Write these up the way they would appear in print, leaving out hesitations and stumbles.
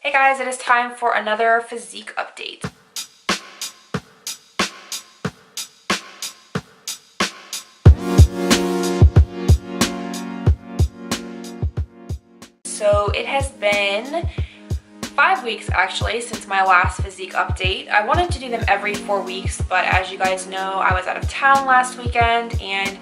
Hey guys, it is time for another physique update. So it has been 5 weeks actually since my last physique update. I wanted to do them every 4 weeks, but as you guys know, I was out of town last weekend and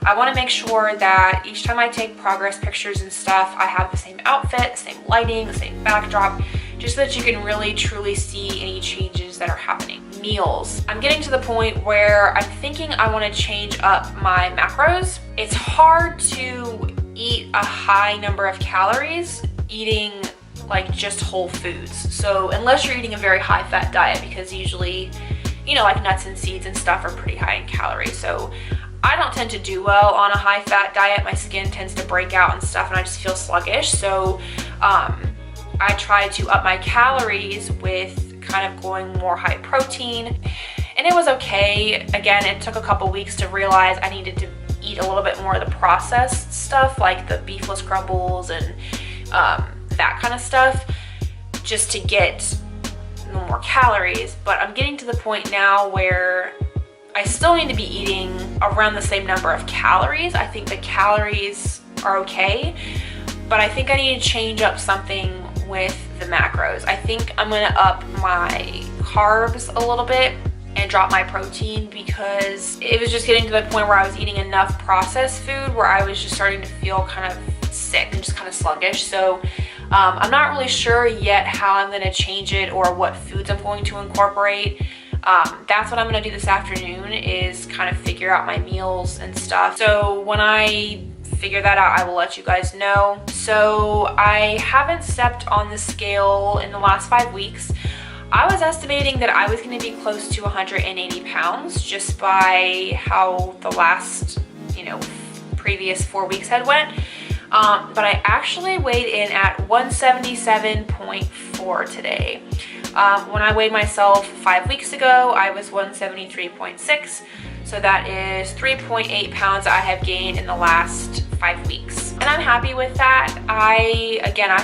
I want to make sure that each time I take progress pictures and stuff, I have the same outfit, the same lighting, the same backdrop, just so that you can really truly see any changes that are happening. Meals. I'm getting to the point where I'm thinking I want to change up my macros. It's hard to eat a high number of calories eating like just whole foods. So unless you're eating a very high fat diet, because usually, you know, like nuts and seeds and stuff are pretty high in calories. So I don't tend to do well on a high fat diet. My skin tends to break out and stuff and I just feel sluggish. So I try to up my calories with kind of going more high protein, and it was okay. Again, it took a couple weeks to realize I needed to eat a little bit more of the processed stuff, like the beefless crumbles and that kind of stuff, just to get more calories. But I'm getting to the point now where I still need to be eating around the same number of calories. I think the calories are okay, but I think I need to change up something with the macros. I think I'm gonna up my carbs a little bit and drop my protein, because it was just getting to the point where I was eating enough processed food where I was just starting to feel kind of sick and just kind of sluggish. So I'm not really sure yet how I'm gonna change it or what foods I'm going to incorporate. That's what I'm gonna do this afternoon, is kind of figure out my meals and stuff. So when I figure that out, I will let you guys know. So I haven't stepped on the scale in the last 5 weeks. I was estimating that I was going to be close to 180 pounds just by how the last, previous 4 weeks had went. But I actually weighed in at 177.4 today. When I weighed myself 5 weeks ago, I was 173.6. So that is 3.8 pounds I have gained in the last 5 weeks. And I'm happy with that. I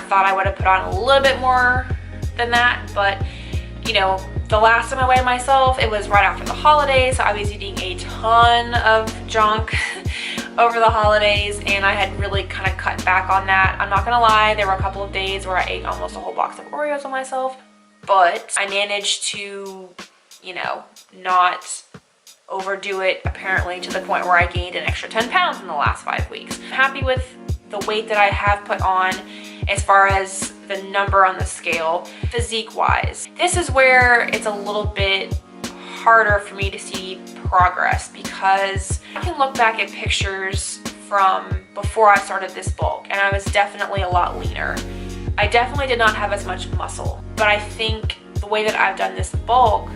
thought I would have put on a little bit more than that, but the last time I weighed myself, it was right after the holidays. So I was eating a ton of junk over the holidays, and I had really kind of cut back on that. I'm not gonna lie, there were a couple of days where I ate almost a whole box of Oreos on myself, but I managed to, not overdo it apparently to the point where I gained an extra 10 pounds in the last 5 weeks. I'm happy with the weight that I have put on as far as the number on the scale. Physique wise, this is where it's a little bit harder for me to see progress, because I can look back at pictures from before I started this bulk and I was definitely a lot leaner. I definitely did not have as much muscle, but I think the way that I've done this bulk,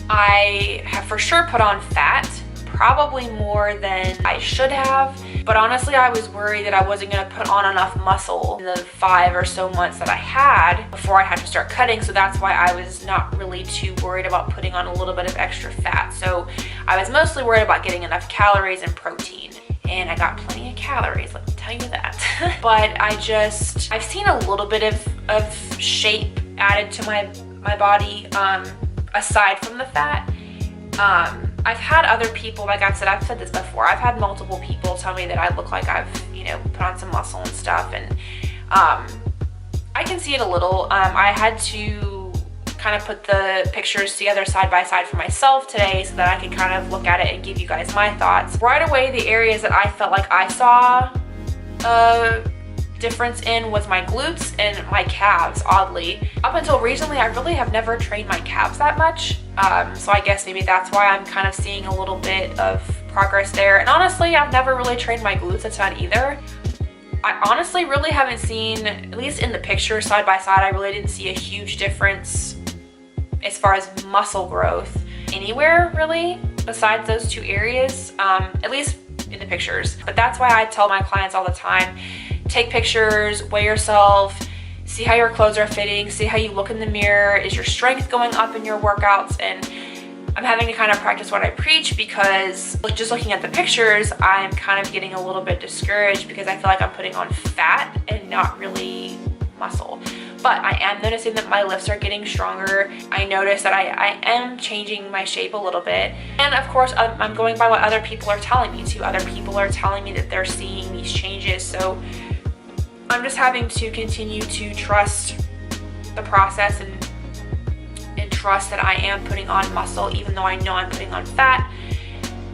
I have for sure put on fat, probably more than I should have. But honestly, I was worried that I wasn't going to put on enough muscle in the 5 or so months that I had before I had to start cutting. So that's why I was not really too worried about putting on a little bit of extra fat. So I was mostly worried about getting enough calories and protein. And I got plenty of calories, let me tell you that. But I've seen a little bit of shape added to my body, aside from the fat. I've had other people, like I've said this before, I've had multiple people tell me that I look like I've, put on some muscle and stuff, and I can see it a little. I had to kind of put the pictures together side by side for myself today so that I could kind of look at it and give you guys my thoughts. Right away, the areas that I felt like I saw a difference in was my glutes and my calves, oddly. Up until recently, I really have never trained my calves that much. So I guess maybe that's why I'm kind of seeing a little bit of progress there. And honestly, I've never really trained my glutes a ton either. I honestly really haven't seen, at least in the picture side by side, I really didn't see a huge difference as far as muscle growth anywhere really besides those 2 areas, at least in the pictures. But that's why I tell my clients all the time, take pictures, weigh yourself, see how your clothes are fitting, see how you look in the mirror. Is your strength going up in your workouts? And I'm having to kind of practice what I preach, because just looking at the pictures, I'm kind of getting a little bit discouraged because I feel like I'm putting on fat and not really muscle. but I am noticing that my lifts are getting stronger. I notice that I am changing my shape a little bit. And of course, I'm going by what other people are telling me too. Other people are telling me that they're seeing these changes. So I'm just having to continue to trust the process and trust that I am putting on muscle, even though I know I'm putting on fat,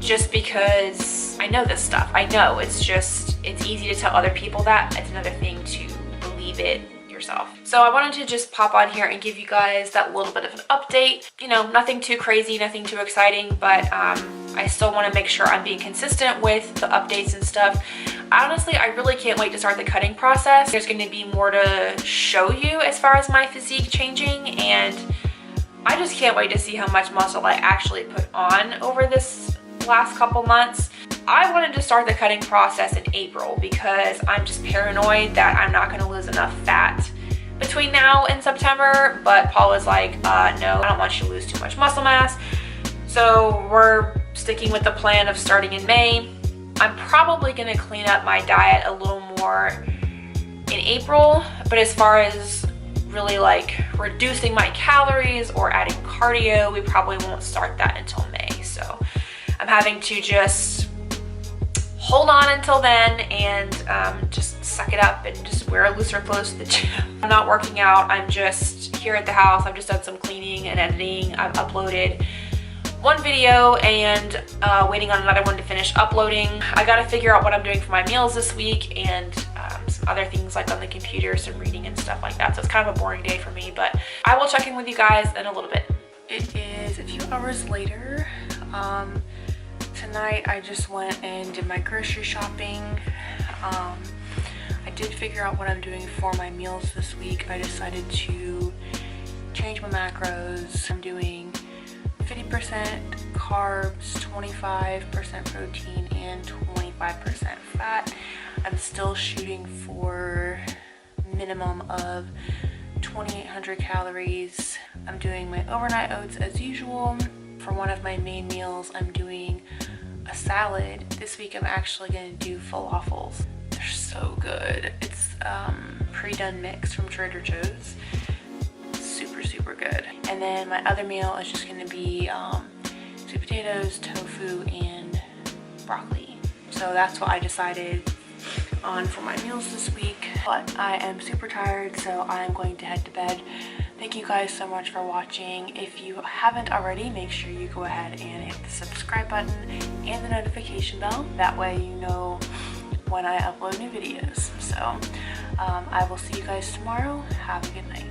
just because I know this stuff. I know it's easy to tell other people that. It's another thing to believe it yourself. So I wanted to just pop on here and give you guys that little bit of an update. You know, nothing too crazy, nothing too exciting, but I still want to make sure I'm being consistent with the updates and stuff. Honestly, I really can't wait to start the cutting process. There's going to be more to show you as far as my physique changing, and I just can't wait to see how much muscle I actually put on over this last couple months. I wanted to start the cutting process in April because I'm just paranoid that I'm not going to lose enough fat between now and September, but Paul was like, no, I don't want you to lose too much muscle mass. So we're sticking with the plan of starting in May. I'm probably going to clean up my diet a little more in April, but as far as really like reducing my calories or adding cardio, we probably won't start that until May. So I'm having to just hold on until then and just suck it up and just wear looser clothes to the gym. I'm not working out. I'm just here at the house. I've just done some cleaning and editing. I've uploaded one video and waiting on another one to finish uploading. I gotta figure out what I'm doing for my meals this week and some other things like on the computer, some reading and stuff like that. So it's kind of a boring day for me, but I will check in with you guys in a little bit. It is a few hours later. Tonight I just went and did my grocery shopping. I did figure out what I'm doing for my meals this week. I decided to change my macros. I'm doing 50% carbs, 25% protein, and 25% fat. I'm still shooting for minimum of 2,800 calories. I'm doing my overnight oats as usual. For one of my main meals, I'm doing a salad. This week I'm actually going to do falafels. They're so good. It's pre-done mix from Trader Joe's. Super good. And then my other meal is just going to be sweet potatoes, tofu, and broccoli. So that's what I decided on for my meals this week. But I am super tired, so I'm going to head to bed. Thank you guys so much for watching. If you haven't already, make sure you go ahead and hit the subscribe button and the notification bell. That way you know when I upload new videos. So I will see you guys tomorrow. Have a good night.